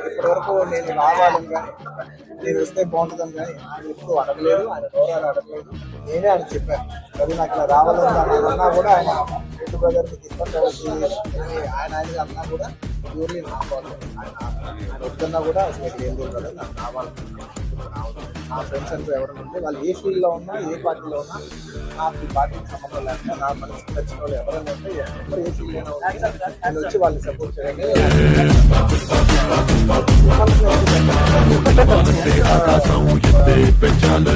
ఇప్పటి వరకు నేను రావాలని కానీ నేను వస్తే బాగుంటుందని కానీ ఆయన ఎప్పుడు అడగలేదు, ఆయన గౌరవాలు అడగలేదు. నేనే ఆయన చెప్పాను అది నాకు ఇలా రావాలని అన్నా కూడా ఆయన రెండు బ్రదర్కి తీసుకొని ఆయన అన్నా కూడా ప్యూర్లీ రావాలి. ఆయన వద్దన్నా కూడా అసలు ఏం తెలియదు, నాకు రావాలనుకుంటున్నాను. నా ఫ్రెండ్స్ అంటూ ఎవరైనా ఉంటే వాళ్ళు ఏ ఫీల్డ్లో ఉన్నా ఏ పార్టీలో ఉన్నా నాకు ఈ పార్టీకి సంబంధం లేకుండా నా మనసుకు నచ్చిన వాళ్ళు ఎవరైనా ఉంటే ఎవరు ఏ ఫీల్డ్ అయినా ఉంటే నేను వచ్చి వాళ్ళని సపోర్ట్ చేయండి. Coração de ter pechale